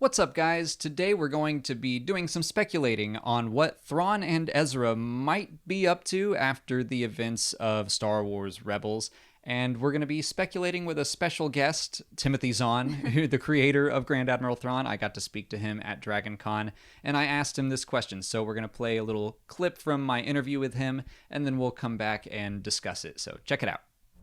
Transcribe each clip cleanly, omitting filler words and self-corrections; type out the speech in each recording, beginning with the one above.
What's up, guys? Today we're going to be doing some speculating on what Thrawn and Ezra might be up to after the events of Star Wars Rebels. And we're going to be speculating with a special guest, Timothy Zahn, the creator of Grand Admiral Thrawn. I got to speak to him at DragonCon, and I asked him this question. So we're going to play a little clip from my interview with him, and then we'll come back and discuss it. So check it out.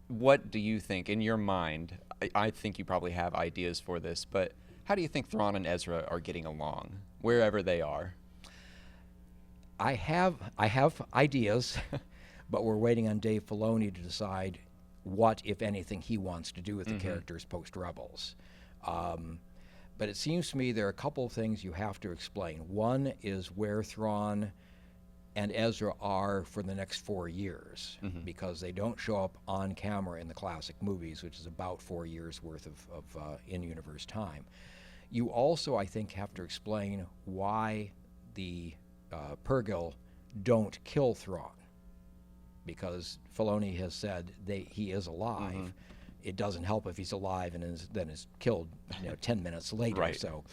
What do you think, in your mind, I think you probably have ideas for this, but how do you think Thrawn and Ezra are getting along, wherever they are? I have ideas, but we're waiting on Dave Filoni to decide what, if anything, he wants to do with the characters post-Rebels. But it seems to me there are a couple of things you have to explain. One is where Thrawn and Ezra are for the next 4 years, because they don't show up on camera in the classic movies, which is about 4 years worth of in-universe time. You also, I think, have to explain why the Purrgil don't kill Thrawn, because Filoni has said he is alive. It doesn't help if he's alive and then is killed 10 minutes later. Right. So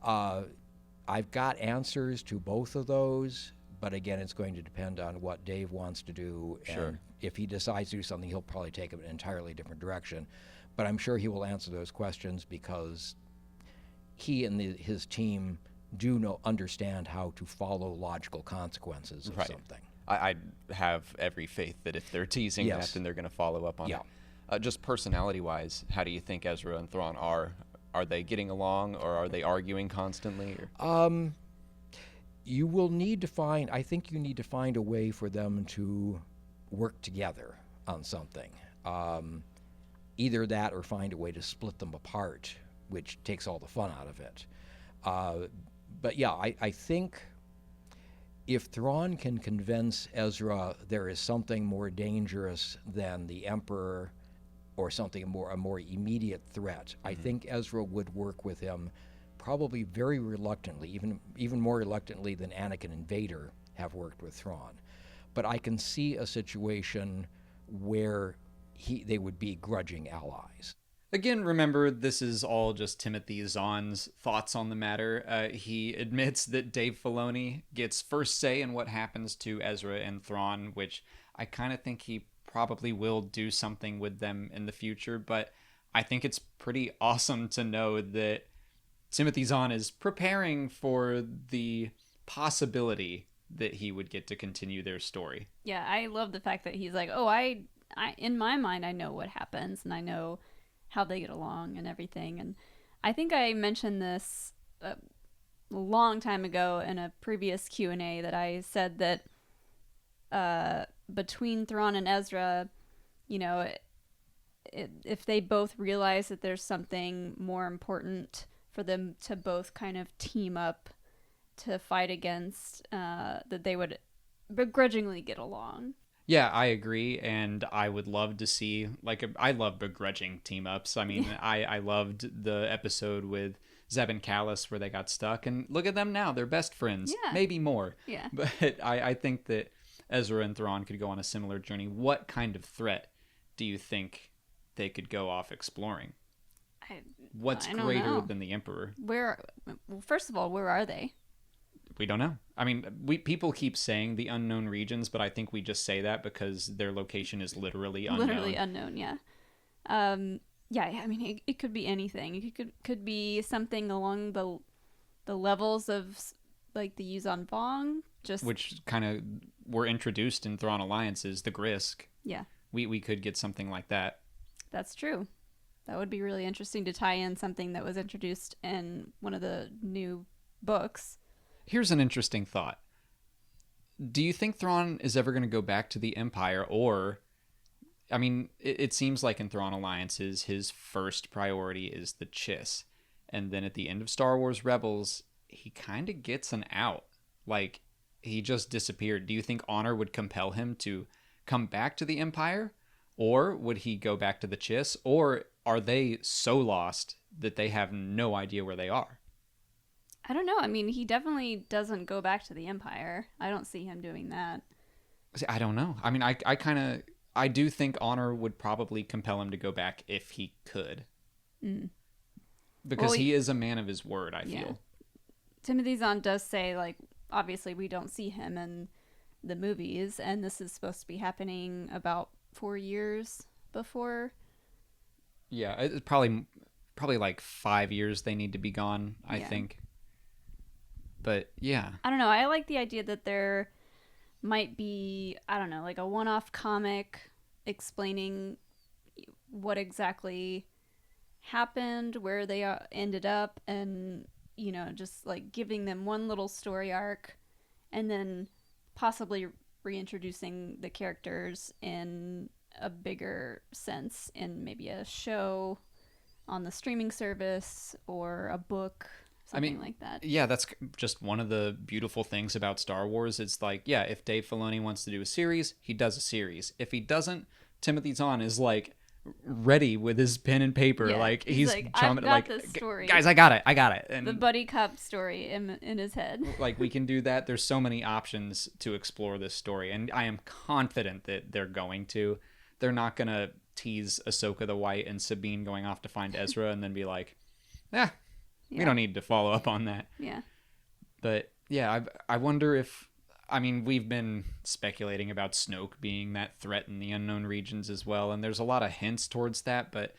I've got answers to both of those, but again, it's going to depend on what Dave wants to do. Sure. And if he decides to do something, he'll probably take it in an entirely different direction. But I'm sure he will answer those questions because he and his team do understand how to follow logical consequences of something. I have every faith that if they're teasing that, then they're going to follow up on it. Just personality-wise, how do you think Ezra and Thrawn are? Are they getting along, or are they arguing constantly? You will need to find, I think you need to find a way for them to work together on something. Either that or find a way to split them apart, which takes all the fun out of it. But yeah, I think if Thrawn can convince Ezra there is something more dangerous than the Emperor or something a more immediate threat, I think Ezra would work with him probably very reluctantly, even more reluctantly than Anakin and Vader have worked with Thrawn. But I can see a situation where they would be grudging allies. Again, remember, this is all just Timothy Zahn's thoughts on the matter. He admits that Dave Filoni gets first say in what happens to Ezra and Thrawn, which I kind of think he probably will do something with them in the future, but I think it's pretty awesome to know that Timothy Zahn is preparing for the possibility that he would get to continue their story. Yeah, I love the fact that he's like, oh, I in my mind, I know what happens, and I know how they get along and everything. And I think I mentioned this a long time ago in a previous Q&A that I said that between Thrawn and Ezra, if they both realize that there's something more important for them to both kind of team up to fight against, that they would begrudgingly get along. Yeah, I agree, and I would love to see, I love begrudging team-ups. I mean, I loved the episode with Zeb and Callus where they got stuck, and look at them now. They're best friends. Yeah. Maybe more. Yeah. But I think that Ezra and Thrawn could go on a similar journey. What kind of threat do you think they could go off exploring? What's greater than the Emperor? Well, first of all, where are they? We don't know. I mean, people keep saying the unknown regions, but I think we just say that because their location is literally unknown. Literally unknown, yeah. Yeah, I mean, it could be anything. It could be something along the levels of, like, the Yuuzhan Vong, which kind of were introduced in Thrawn Alliances, the Grisk. Yeah. We could get something like that. That's true. That would be really interesting to tie in something that was introduced in one of the new books. Here's an interesting thought. Do you think Thrawn is ever going to go back to the Empire, or, I mean, it seems like in Thrawn Alliances, his first priority is the Chiss, and then at the end of Star Wars Rebels, he kind of gets an out. Like, he just disappeared. Do you think honor would compel him to come back to the Empire, or would he go back to the Chiss, or are they so lost that they have no idea where they are? I don't know. I mean, he definitely doesn't go back to the Empire. I don't see him doing that. See, I don't know. I mean, I do think honor would probably compel him to go back if he could. because he is a man of his word, I feel. Timothy Zahn does say, like, obviously we don't see him in the movies, and this is supposed to be happening about 4 years before. Yeah, it's probably like 5 years they need to be gone, I think. But yeah, I don't know. I like the idea that there might be, I don't know, like a one-off comic explaining what exactly happened, where they ended up, and, you know, just like giving them one little story arc, and then possibly reintroducing the characters in a bigger sense in maybe a show on the streaming service or a book, something like that. Yeah, that's just one of the beautiful things about Star Wars. It's like, yeah, if Dave Filoni wants to do a series, he does a series. If he doesn't, Timothy Zahn is like ready with his pen and paper. Like he's like, chumming, I've got like, this story. Guys, I got it. And the buddy cop story in his head. Like, we can do that. There's so many options to explore this story, and I am confident that they're going to. They're not going to tease Ahsoka the White and Sabine going off to find Ezra and then be like, we don't need to follow up on that. Yeah. But yeah, I wonder if, I mean, we've been speculating about Snoke being that threat in the unknown regions as well, and there's a lot of hints towards that, but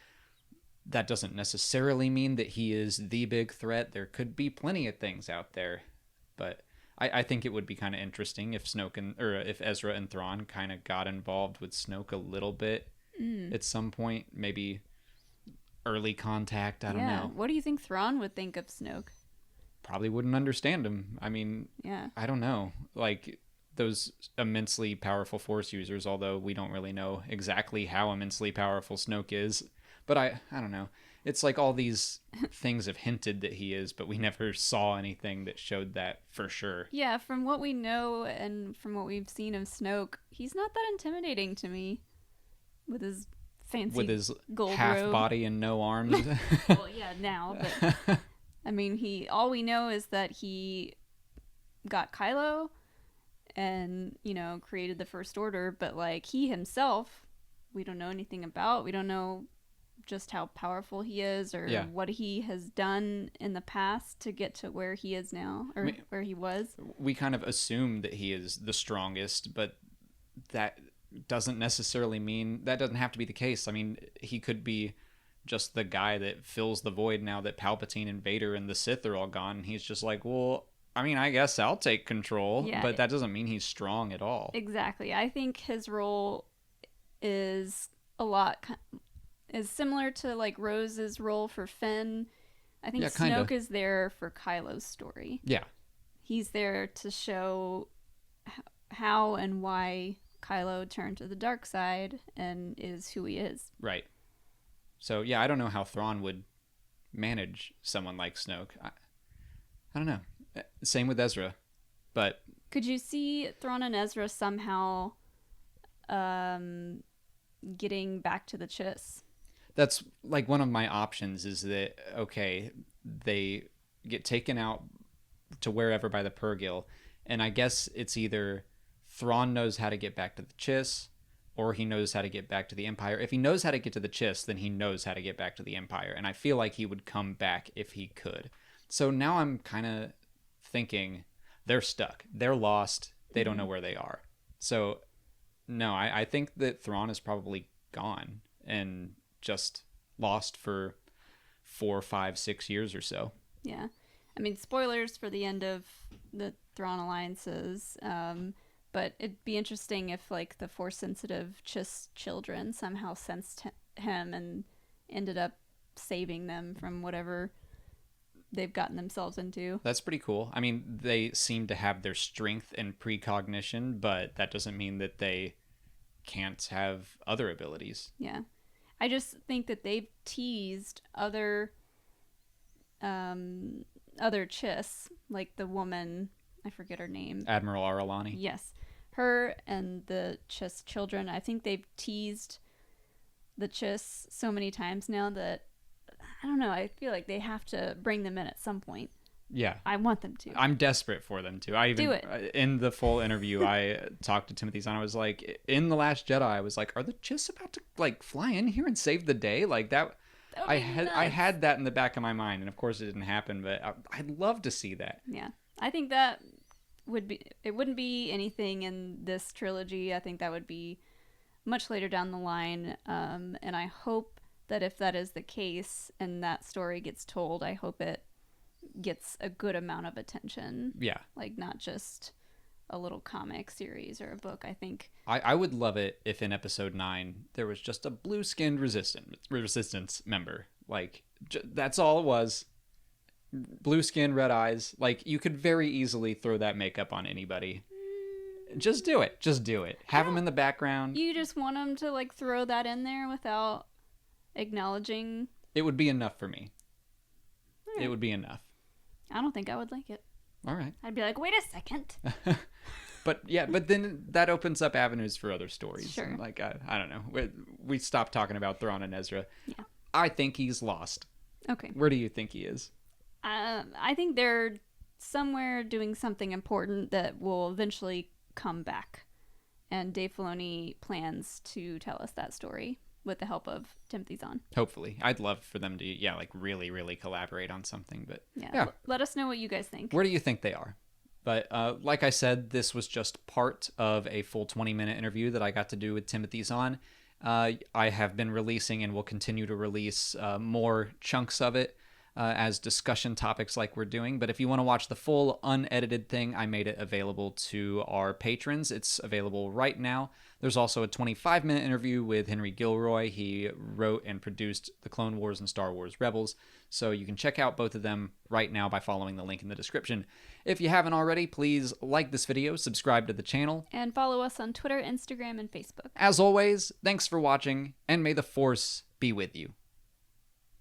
that doesn't necessarily mean that he is the big threat. There could be plenty of things out there, but I think it would be kind of interesting if if Ezra and Thrawn kind of got involved with Snoke a little bit at some point, maybe early contact. I don't know. What do you think Thrawn would think of Snoke? Probably wouldn't understand him. I mean, I don't know. Like, those immensely powerful Force users, although we don't really know exactly how immensely powerful Snoke is. But I don't know. It's like all these things have hinted that he is, but we never saw anything that showed that for sure. Yeah, from what we know and from what we've seen of Snoke, he's not that intimidating to me. With his fancy gold half robe. Body and no arms. Well, yeah, now, but I mean, all we know is that he got Kylo and, you know, created the First Order, but like he himself, we don't know anything about. We don't know just how powerful he is or what he has done in the past to get to where he is now, or where he was. We kind of assume that he is the strongest, but that doesn't necessarily mean, that doesn't have to be the case. I mean, he could be just the guy that fills the void now that Palpatine and Vader and the Sith are all gone. And he's just like, well, I mean, I guess I'll take control, but that doesn't mean he's strong at all. Exactly. I think his role is similar to like Rose's role for Finn. I think Snoke is there for Kylo's story. Yeah. He's there to show how and why Kylo turned to the dark side and is who he is. Right. So, yeah, I don't know how Thrawn would manage someone like Snoke. I don't know. Same with Ezra. But could you see Thrawn and Ezra somehow getting back to the Chiss? That's like one of my options is that, okay, they get taken out to wherever by the Purrgil, and I guess it's either Thrawn knows how to get back to the Chiss, or he knows how to get back to the Empire. If he knows how to get to the Chiss, then he knows how to get back to the Empire, and I feel like he would come back if he could. So now I'm kind of thinking they're stuck. They're lost. They don't know where they are. So, no, I think that Thrawn is probably gone and just lost for 4, 5, 6 years or so. Yeah. I mean, spoilers for the end of the Thrawn alliances, but it'd be interesting if, like, the Force-sensitive Chiss children somehow sensed him and ended up saving them from whatever they've gotten themselves into. That's pretty cool. I mean, they seem to have their strength and precognition, but that doesn't mean that they can't have other abilities. Yeah. I just think that they've teased other Chiss, like the woman, I forget her name. Admiral Aralani. Yes. Her and the Chiss children. I think they've teased the Chiss so many times now that, I don't know, I feel like they have to bring them in at some point. Yeah. I want them to. I'm desperate for them to. Do it. In the full interview, I talked to Timothy Zahn. I was like, in The Last Jedi, I was like, are the Chiss about to, like, fly in here and save the day? Like, that I had that in the back of my mind, and of course it didn't happen, but I'd love to see that. Yeah. I think that it wouldn't be anything in this trilogy. I think that would be much later down the line. And I hope that if that is the case and that story gets told, I hope it gets a good amount of attention. Yeah. Like, not just a little comic series or a book. I think I would love it if in episode 9 there was just a blue-skinned resistance member. Like, that's all it was. Blue skin, red eyes. Like, you could very easily throw that makeup on anybody. Just do it. Just do it. Have them in the background. you just want them to, like, throw that in there without acknowledging. It would be enough for me. It would be enough. I don't think I would like it. All right. I'd be like, wait a second. But then that opens up avenues for other stories. Sure. Like, I don't know. We stopped talking about Thrawn and Ezra. Yeah. I think he's lost. Okay. Where do you think he is? I think they're somewhere doing something important that will eventually come back. And Dave Filoni plans to tell us that story with the help of Timothy Zahn. Hopefully. I'd love for them to, like, really, really collaborate on something. But Yeah. Let us know what you guys think. Where do you think they are? But like I said, this was just part of a full 20-minute interview that I got to do with Timothy Zahn. I have been releasing and will continue to release more chunks of it as discussion topics like we're doing. But if you want to watch the full unedited thing, I made it available to our patrons. It's available right now. There's also a 25-minute interview with Henry Gilroy. He wrote and produced The Clone Wars and Star Wars Rebels. So you can check out both of them right now by following the link in the description. If you haven't already, please like this video, subscribe to the channel, and follow us on Twitter, Instagram, and Facebook. As always, thanks for watching, and may the Force be with you.